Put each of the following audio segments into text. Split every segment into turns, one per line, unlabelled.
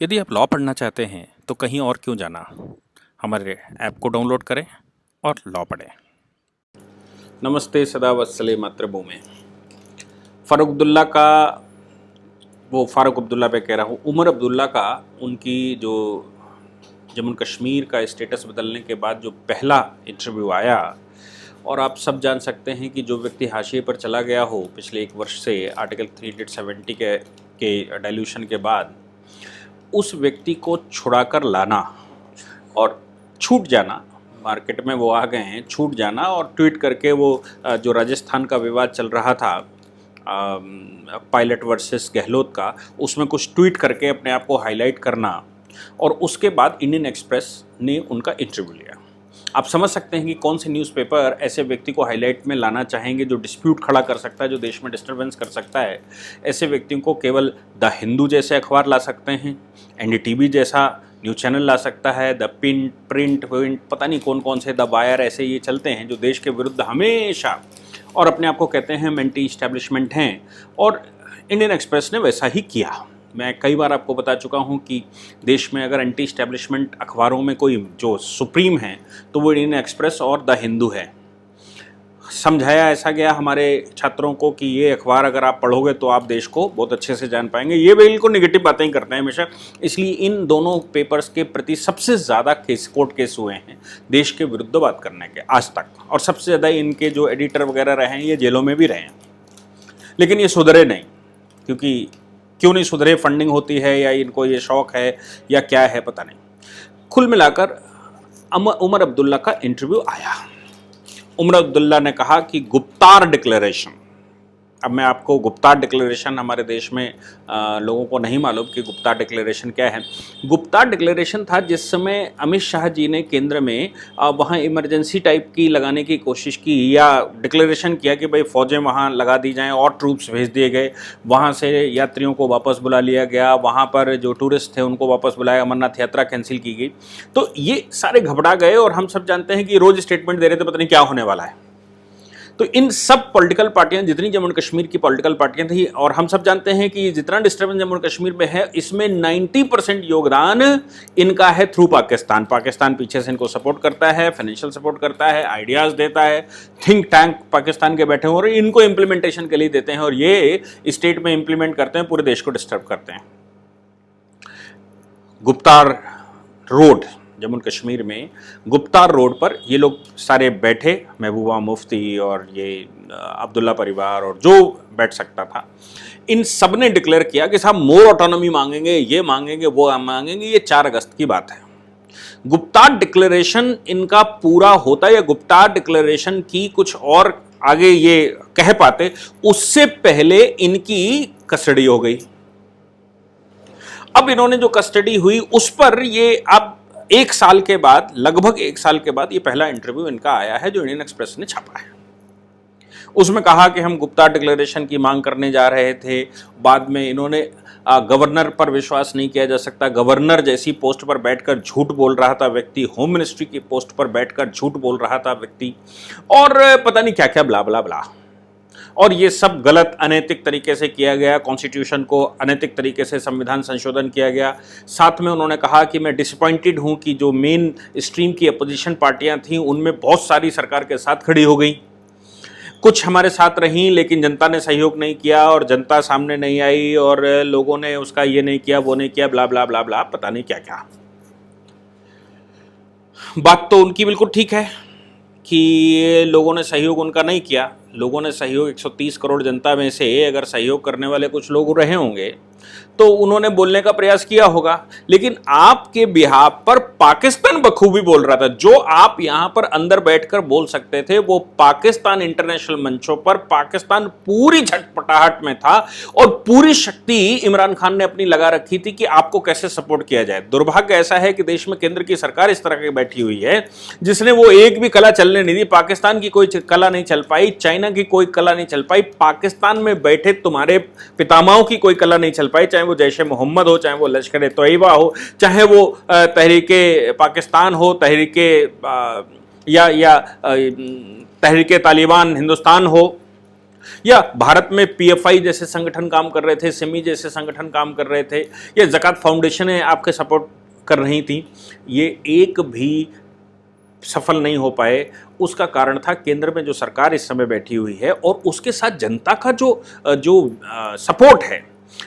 यदि आप लॉ पढ़ना चाहते हैं तो कहीं और क्यों जाना। हमारे ऐप को डाउनलोड करें और लॉ पढ़ें।
नमस्ते सदा वत्सले मातृभूमि। फ़ारूक अब्दुल्ला का फ़ारूक अब्दुल्ला पे कह रहा हूँ, उमर अब्दुल्ला का उनकी जो जम्मू कश्मीर का स्टेटस बदलने के बाद जो पहला इंटरव्यू आया, और आप सब जान सकते हैं कि जो व्यक्ति हाशिए पर चला गया हो पिछले एक वर्ष से आर्टिकल 370 के डाइल्यूशन के बाद, उस व्यक्ति को छुड़ाकर लाना और छूट जाना, मार्केट में वो आ गए हैं, छूट जाना और ट्वीट करके वो जो राजस्थान का विवाद चल रहा था पायलट वर्सेस गहलोत का, उसमें कुछ ट्वीट करके अपने आप को हाईलाइट करना, और उसके बाद इंडियन एक्सप्रेस ने उनका इंटरव्यू लिया। आप समझ सकते हैं कि कौन से न्यूज़पेपर ऐसे व्यक्ति को हाईलाइट में लाना चाहेंगे जो डिस्प्यूट खड़ा कर सकता है, जो देश में डिस्टर्बेंस कर सकता है। ऐसे व्यक्तियों को केवल द हिंदू जैसे अखबार ला सकते हैं, एनडीटीवी जैसा न्यूज़ चैनल ला सकता है, द प्रिंट पता नहीं कौन कौन से, द वायर, ऐसे ये चलते हैं जो देश के विरुद्ध हमेशा और अपने आप को कहते हैं एंटी इस्टेब्लिशमेंट हैं, और इंडियन एक्सप्रेस ने वैसा ही किया। मैं कई बार आपको बता चुका हूं कि देश में अगर एंटी इस्टेब्लिशमेंट अखबारों में कोई जो सुप्रीम है तो वो इंडियन एक्सप्रेस और द हिंदू है। समझाया ऐसा गया हमारे छात्रों को कि ये अखबार अगर आप पढ़ोगे तो आप देश को बहुत अच्छे से जान पाएंगे। ये बिल्कुल निगेटिव बातें ही करते हैं हमेशा, इसलिए इन दोनों पेपर्स के प्रति सबसे ज़्यादा कोर्ट केस हुए हैं देश के विरुद्ध बात करने के आज तक, और सबसे ज़्यादा इनके जो एडिटर वगैरह रहे हैं ये जेलों में भी रहे हैं। लेकिन ये सुधरे नहीं, क्योंकि क्यों नहीं सुधरे, फंडिंग होती है या इनको ये शौक है या क्या है पता नहीं। कुल मिलाकर उमर अब्दुल्ला का इंटरव्यू आया। उमर अब्दुल्ला ने कहा कि गुप्तार डिक्लेरेशन, अब मैं आपको गुप्तार डिक्लेरेशन, हमारे देश में लोगों को नहीं मालूम कि गुप्तार डिक्लेरेशन क्या है। गुप्तार डिक्लेरेशन था जिस समय अमित शाह जी ने केंद्र में वहाँ इमरजेंसी टाइप की लगाने की कोशिश की, या डिक्लेरेशन किया कि भाई फ़ौजें वहाँ लगा दी जाएं और ट्रूप्स भेज दिए गए, वहाँ से यात्रियों को वापस बुला लिया गया, वहाँ पर जो टूरिस्ट थे उनको वापस बुलाया, अमरनाथ यात्रा कैंसिल की गई। तो ये सारे घबरा गए, और हम सब जानते हैं कि रोज़ स्टेटमेंट दे रहे थे पता नहीं क्या होने वाला है। तो इन सब पॉलिटिकल पार्टियां, जितनी जम्मू कश्मीर की पॉलिटिकल पार्टियां थी, और हम सब जानते हैं कि जितना डिस्टर्बेंस जम्मू कश्मीर में है इसमें 90% योगदान इनका है थ्रू पाकिस्तान। पाकिस्तान पीछे से इनको सपोर्ट करता है, फाइनेंशियल सपोर्ट करता है, आइडियाज़ देता है, थिंक टैंक पाकिस्तान के बैठे हैं और इनको इम्प्लीमेंटेशन के लिए देते हैं, और ये स्टेट में इम्प्लीमेंट करते हैं, पूरे देश को डिस्टर्ब करते हैं। गुप्तार रोड, जम्मू कश्मीर में गुप्तार रोड पर ये लोग सारे बैठे, महबूबा मुफ्ती और ये अब्दुल्ला परिवार और जो बैठ सकता था, इन सब ने डिक्लेयर किया कि साहब मोर ऑटोनॉमी मांगेंगे, ये मांगेंगे, वो मांगेंगे। ये 4 अगस्त की बात है। गुप्तार डिक्लेरेशन इनका पूरा होता या गुप्तार डिक्लेरेशन की कुछ और आगे ये कह पाते, उससे पहले इनकी कस्टडी हो गई। अब इन्होंने जो कस्टडी हुई उस पर ये अब 1 साल के बाद, लगभग 1 साल के बाद ये पहला इंटरव्यू इनका आया है जो इंडियन एक्सप्रेस ने छापा है। उसमें कहा कि हम गुप्ता डिक्लेरेशन की मांग करने जा रहे थे। बाद में इन्होंने गवर्नर पर विश्वास नहीं किया जा सकता, गवर्नर जैसी पोस्ट पर बैठकर झूठ बोल रहा था व्यक्ति, होम मिनिस्ट्री की पोस्ट पर बैठकर झूठ बोल रहा था व्यक्ति, और पता नहीं क्या क्या ब्ला ब्ला ब्ला। और ये सब गलत, अनैतिक तरीके से किया गया, कॉन्स्टिट्यूशन को अनैतिक तरीके से संविधान संशोधन किया गया। साथ में उन्होंने कहा कि मैं डिसअपॉइंटेड हूं कि जो मेन स्ट्रीम की अपोजिशन पार्टियां थीं उनमें बहुत सारी सरकार के साथ खड़ी हो गई, कुछ हमारे साथ रहीं लेकिन जनता ने सहयोग नहीं किया और जनता सामने नहीं आई और लोगों ने उसका ये नहीं किया, वो नहीं किया, ब्ला ब्ला ब्ला ब्ला, पता नहीं क्या क्या। बात तो उनकी बिल्कुल ठीक है कि लोगों ने सहयोग उनका नहीं किया। लोगों ने सहयोग, 130 करोड़ जनता में से अगर सहयोग करने वाले कुछ लोग रहे होंगे तो उन्होंने बोलने का प्रयास किया होगा, लेकिन आपके बिहाफ पर पाकिस्तान बखूबी बोल रहा था। जो आप यहां पर अंदर बैठकर बोल सकते थे वो पाकिस्तान इंटरनेशनल मंचों पर, पाकिस्तान पूरी झटपटाहट में था और पूरी शक्ति इमरान खान ने अपनी लगा रखी थी कि आपको कैसे सपोर्ट किया जाए। दुर्भाग्य ऐसा है कि देश में केंद्र की सरकार इस तरह की बैठी हुई है जिसने वो एक भी कला चलने नहीं दी। पाकिस्तान की कोई कला नहीं चल पाई, चाइना की कोई कला नहीं चल पाई, पाकिस्तान में बैठे तुम्हारे पितामहों की कोई कला नहीं चल पाई, चाहे वो जैश ए मोहम्मद हो, चाहे वो लश्कर ए तोयबा हो, चाहे वो तहरीके पाकिस्तान हो, तहरीके या तहरीके तालिबान हिंदुस्तान हो, या भारत में पीएफआई जैसे संगठन काम कर रहे थे, सिमी जैसे संगठन काम कर रहे थे, या ज़कात फाउंडेशनें आपके सपोर्ट कर रही थी, ये एक भी सफल नहीं हो पाए। उसका कारण था केंद्र में जो सरकार इस समय बैठी हुई है और उसके साथ जनता का जो सपोर्ट है,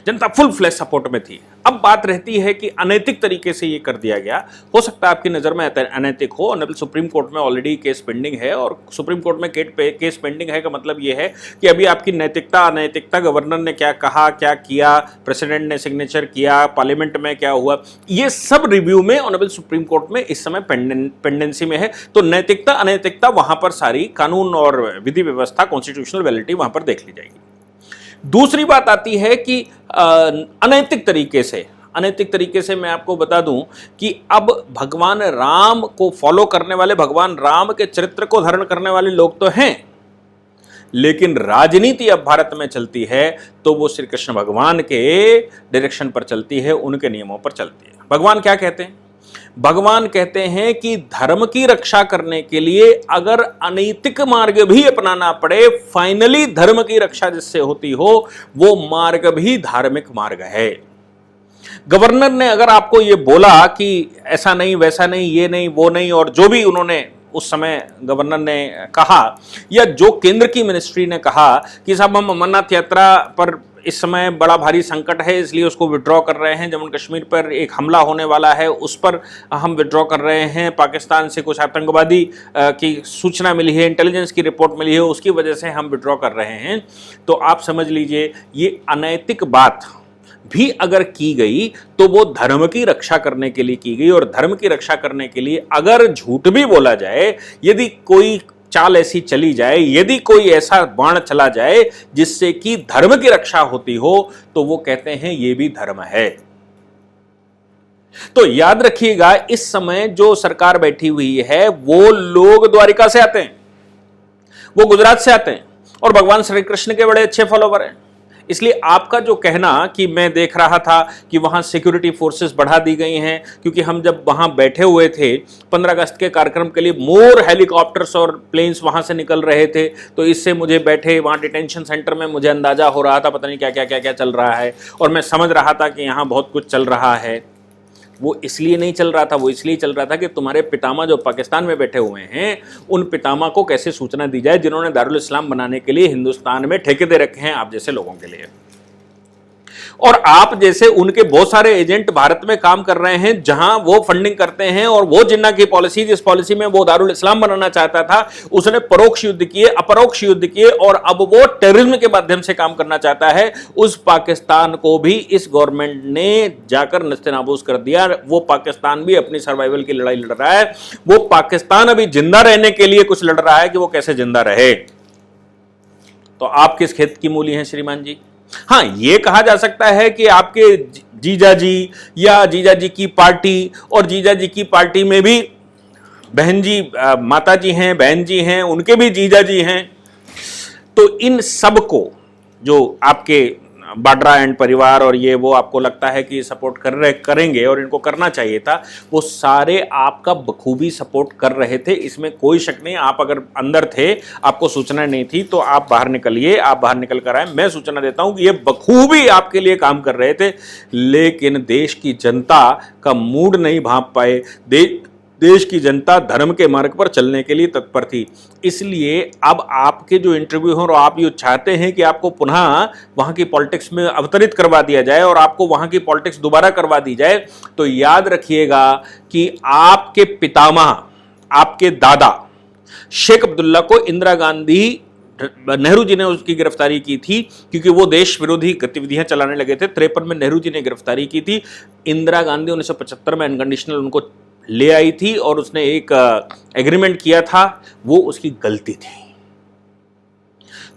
जनता फुल फ्लैश सपोर्ट में थी। अब बात रहती है कि अनैतिक तरीके से ये कर दिया गया। हो सकता है आपकी नज़र में अनैतिक हो। ऑनरेबल सुप्रीम कोर्ट में ऑलरेडी केस पेंडिंग है, और सुप्रीम कोर्ट में केस पेंडिंग है का मतलब ये है कि अभी आपकी नैतिकता अनैतिकता, गवर्नर ने क्या कहा, क्या किया, प्रेसिडेंट ने सिग्नेचर किया, पार्लियामेंट में क्या हुआ, ये सब रिव्यू में ऑनरेबल सुप्रीम कोर्ट में इस समय पेंडेंसी में है। तो नैतिकता अनैतिकता वहां पर सारी कानून और विधि व्यवस्था, कॉन्स्टिट्यूशनल वैलिडिटी वहां पर देख ली जाएगी। दूसरी बात आती है कि अनैतिक तरीके से मैं आपको बता दूं कि अब भगवान राम को फॉलो करने वाले, भगवान राम के चरित्र को धारण करने वाले लोग तो हैं, लेकिन राजनीति अब भारत में चलती है तो वो श्री कृष्ण भगवान के डायरेक्शन पर चलती है, उनके नियमों पर चलती है। भगवान क्या कहते हैं? भगवान कहते हैं कि धर्म की रक्षा करने के लिए अगर अनैतिक मार्ग भी अपनाना पड़े, फाइनली धर्म की रक्षा जिससे होती हो वो मार्ग भी धार्मिक मार्ग है। गवर्नर ने अगर आपको ये बोला कि ऐसा नहीं, वैसा नहीं, ये नहीं, वो नहीं, और जो भी उन्होंने उस समय गवर्नर ने कहा, या जो केंद्र की मिनिस्ट्री ने कहा कि साहब हम अमरनाथ यात्रा पर इस समय बड़ा भारी संकट है इसलिए उसको विड्रॉ कर रहे हैं, जम्मू कश्मीर पर एक हमला होने वाला है उस पर हम विड्रॉ कर रहे हैं, पाकिस्तान से कुछ आतंकवादी की सूचना मिली है, इंटेलिजेंस की रिपोर्ट मिली है, उसकी वजह से हम विड्रॉ कर रहे हैं, तो आप समझ लीजिए ये अनैतिक बात भी अगर की गई तो वो धर्म की रक्षा करने के लिए की गई। और धर्म की रक्षा करने के लिए अगर झूठ भी बोला जाए, यदि कोई चाल ऐसी चली जाए, यदि कोई ऐसा बाण चला जाए जिससे कि धर्म की रक्षा होती हो, तो वो कहते हैं ये भी धर्म है। तो याद रखिएगा, इस समय जो सरकार बैठी हुई है वो लोग द्वारिका से आते हैं, वो गुजरात से आते हैं और भगवान श्री कृष्ण के बड़े अच्छे फॉलोवर हैं। इसलिए आपका जो कहना कि मैं देख रहा था कि वहां सिक्योरिटी फोर्सेस बढ़ा दी गई हैं, क्योंकि हम जब वहां बैठे हुए थे 15 अगस्त के कार्यक्रम के लिए, मोर हेलीकॉप्टर्स और प्लेन्स वहां से निकल रहे थे, तो इससे मुझे बैठे वहां डिटेंशन सेंटर में मुझे अंदाजा हो रहा था पता नहीं क्या क्या क्या क्या चल रहा है, और मैं समझ रहा था कि यहाँ बहुत कुछ चल रहा है। वो इसलिए नहीं चल रहा था, वो इसलिए चल रहा था कि तुम्हारे पितामह जो पाकिस्तान में बैठे हुए हैं, उन पितामह को कैसे सूचना दी जाए जिन्होंने दारुल इस्लाम बनाने के लिए हिंदुस्तान में ठेके दे रखे हैं आप जैसे लोगों के लिए। और आप जैसे उनके बहुत सारे एजेंट भारत में काम कर रहे हैं जहां वो फंडिंग करते हैं, और वो जिन्ना की पॉलिसी, जिस पॉलिसी में वो दारुल इस्लाम बनाना चाहता था, उसने परोक्ष युद्ध किए, अपरोक्ष युद्ध किए, और अब वो टेररिज्म के माध्यम से काम करना चाहता है। उस पाकिस्तान को भी इस गवर्नमेंट ने जाकर नस्तेनाबूद कर दिया। वो पाकिस्तान भी अपनी सर्वाइवल की लड़ाई लड़ रहा है। वो पाकिस्तान अभी जिंदा रहने के लिए कुछ लड़ रहा है कि वो कैसे जिंदा रहे। तो आप किस खेत की मूली हैं श्रीमान जी? हाँ, ये कहा जा सकता है कि आपके जीजा जी या जीजा जी की पार्टी, और जीजा जी की पार्टी में भी बहन जी, माता जी हैं, बहन जी हैं, उनके भी जीजा जी हैं। तो इन सब को जो आपके बाड्रा एंड परिवार और ये वो आपको लगता है कि सपोर्ट करेंगे और इनको करना चाहिए था, वो सारे आपका बखूबी सपोर्ट कर रहे थे, इसमें कोई शक नहीं। आप अगर अंदर थे, आपको सूचना नहीं थी, तो आप बाहर निकलिए, आप बाहर निकल कर आए। मैं सूचना देता हूं कि ये बखूबी आपके लिए काम कर रहे थे, लेकिन देश की जनता का मूड नहीं भांप पाए। देश की जनता धर्म के मार्ग पर चलने के लिए तत्पर थी। इसलिए अब आपके जो इंटरव्यू हैं और आप ये चाहते हैं कि आपको पुनः वहाँ की पॉलिटिक्स में अवतरित करवा दिया जाए और आपको वहाँ की पॉलिटिक्स दोबारा करवा दी जाए, तो याद रखिएगा कि आपके पितामह, आपके दादा शेख अब्दुल्ला को इंदिरा गांधी, नेहरू जी ने उसकी गिरफ्तारी की थी क्योंकि वो देश विरोधी गतिविधियां चलाने लगे थे। 53 में नेहरू जी ने गिरफ्तारी की थी। इंदिरा गांधी 1975 में अनकंडीशनल उनको ले आई थी और उसने एक एग्रीमेंट किया था, वो उसकी गलती थी।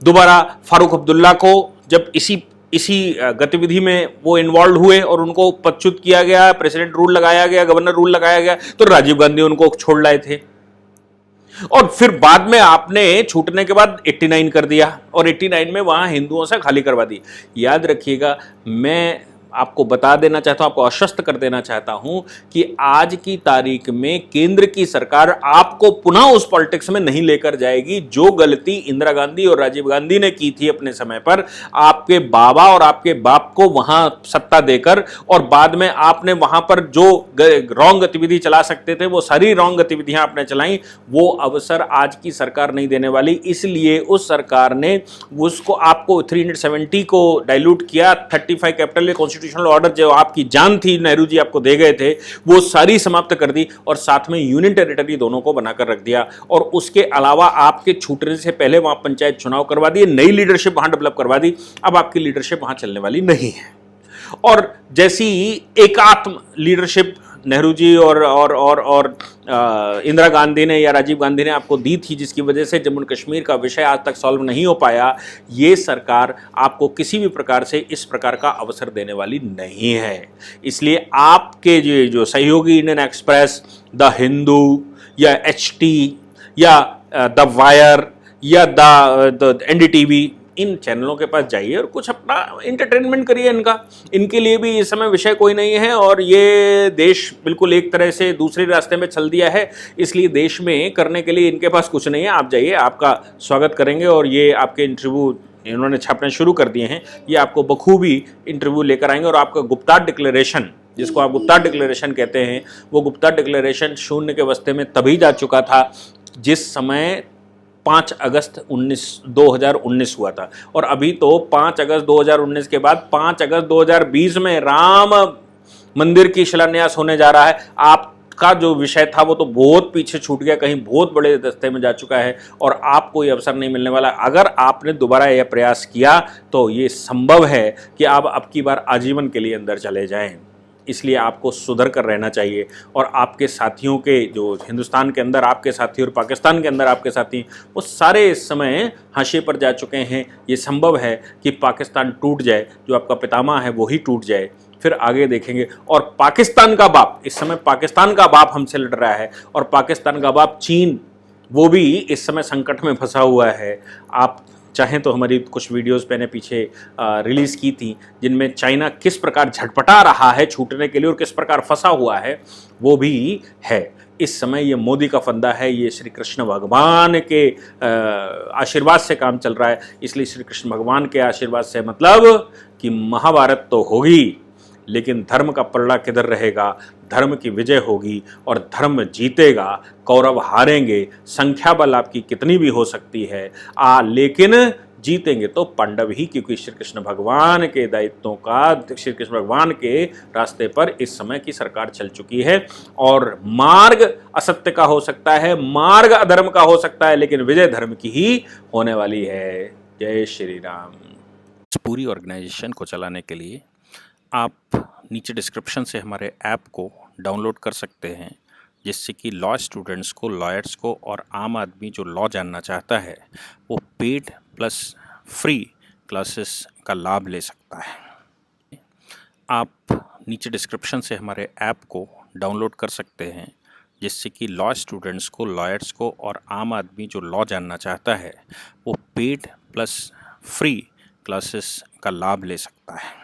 दोबारा फारूक अब्दुल्ला को जब इसी गतिविधि में वो इन्वॉल्व हुए और उनको पदच्युत किया गया, प्रेसिडेंट रूल लगाया गया, गवर्नर रूल लगाया गया, तो राजीव गांधी उनको छोड़ लाए थे। और फिर बाद में आपने छूटने के बाद 89 कर दिया और 89 में वहां हिंदुओं से खाली करवा दी। याद रखिएगा, मैं आपको बता देना चाहता हूं, आपको आश्वस्त कर देना चाहता हूं कि आज की तारीख में केंद्र की सरकार आपको पुनः उस पॉलिटिक्स में नहीं लेकर जाएगी। जो गलती इंदिरा गांधी और राजीव गांधी ने की थी अपने समय पर, आपके बाबा और आपके बाप को वहां सत्ता देकर, और बाद में आपने वहां पर जो रॉन्ग गतिविधि चला सकते थे वो सारी रॉन्ग गतिविधियां आपने चलाई, वो अवसर आज की सरकार नहीं देने वाली। इसलिए उस सरकार ने उसको आपको 370 को डाइल्यूट किया, 35 कैपिटल कॉन्स्टिट्यूशनल ऑर्डर जो आपकी जान थी नेहरू जी आपको दे गए थे, वो सारी समाप्त कर दी और साथ में यूनियन टेरिटरी दोनों को बनाकर रख दिया। और उसके अलावा आपके छूटने से पहले वहां पंचायत चुनाव करवा दिए, नई लीडरशिप वहां डेवलप करवा दी। अब आपकी लीडरशिप वहां चलने वाली नहीं है। और जैसी एकात्म लीडरशिप नेहरू जी और इंदिरा गांधी ने या राजीव गांधी ने आपको दी थी, जिसकी वजह से जम्मू कश्मीर का विषय आज तक सॉल्व नहीं हो पाया, ये सरकार आपको किसी भी प्रकार से इस प्रकार का अवसर देने वाली नहीं है। इसलिए आपके जो सहयोगी इंडियन एक्सप्रेस, द हिंदू या HT या द वायर या द NDTV, इन चैनलों के पास जाइए और कुछ अपना इंटरटेनमेंट करिए। इनके लिए भी इस समय विषय कोई नहीं है और ये देश बिल्कुल एक तरह से दूसरे रास्ते में चल दिया है, इसलिए देश में करने के लिए इनके पास कुछ नहीं है। आप जाइए, आपका स्वागत करेंगे और ये आपके इंटरव्यू इन्होंने छापने शुरू कर दिए हैं, ये आपको बखूबी इंटरव्यू लेकर आएंगे और आपका गुप्ता डिक्लेरेशन, जिसको आप गुप्ता डिक्लेरेशन कहते हैं, वो गुप्ता डिक्लेरेशन शून्य के अवस्थे में तभी जा चुका था जिस समय 5 अगस्त 2019 हुआ था। और अभी तो 5 अगस्त 2019 के बाद 5 अगस्त 2020 में राम मंदिर की शिलान्यास होने जा रहा है। आपका जो विषय था वो तो बहुत पीछे छूट गया, कहीं बहुत बड़े दस्ते में जा चुका है और आपको ये अवसर नहीं मिलने वाला। अगर आपने दोबारा यह प्रयास किया तो ये संभव है कि आप अब की बार आजीवन के लिए अंदर चले जाएं। इसलिए आपको सुधर कर रहना चाहिए और आपके साथियों के, जो हिंदुस्तान के अंदर आपके साथी और पाकिस्तान के अंदर आपके साथी, वो सारे इस समय हाशिए पर जा चुके हैं। ये संभव है कि पाकिस्तान टूट जाए, जो आपका पितामह है वो ही टूट जाए, फिर आगे देखेंगे। और पाकिस्तान का बाप, इस समय पाकिस्तान का बाप हमसे लड़ रहा है और पाकिस्तान का बाप चीन, वो भी इस समय संकट में फंसा हुआ है। आप चाहें तो हमारी कुछ वीडियोस मैंने पीछे रिलीज़ की थी, जिनमें चाइना किस प्रकार झटपटा रहा है छूटने के लिए और किस प्रकार फंसा हुआ है, वो भी है। इस समय ये मोदी का फंदा है, ये श्री कृष्ण भगवान के आशीर्वाद से काम चल रहा है। इसलिए श्री कृष्ण भगवान के आशीर्वाद से मतलब कि महाभारत तो होगी, लेकिन धर्म का पलड़ा किधर रहेगा? धर्म की विजय होगी और धर्म जीतेगा, कौरव हारेंगे। संख्या बल आपकी कितनी भी हो सकती है, लेकिन जीतेंगे तो पांडव ही, क्योंकि श्री कृष्ण भगवान के दायित्वों का, श्री कृष्ण भगवान के रास्ते पर इस समय की सरकार चल चुकी है। और मार्ग असत्य का हो सकता है, मार्ग अधर्म का हो सकता है, लेकिन विजय धर्म की ही होने वाली है। जय श्री राम।
इस पूरी ऑर्गेनाइजेशन को चलाने के लिए आप नीचे डिस्क्रिप्शन से हमारे ऐप को डाउनलोड कर सकते हैं, जिससे कि लॉ स्टूडेंट्स को, लॉयर्स को और आम आदमी जो लॉ जानना चाहता है वो पेड प्लस फ्री क्लासेस का लाभ ले सकता है। आप नीचे डिस्क्रिप्शन से हमारे ऐप को डाउनलोड कर सकते हैं, जिससे कि लॉ स्टूडेंट्स को, लॉयर्स को और आम आदमी जो लॉ जानना चाहता है वो पेड प्लस फ्री क्लासेस का लाभ ले सकता है।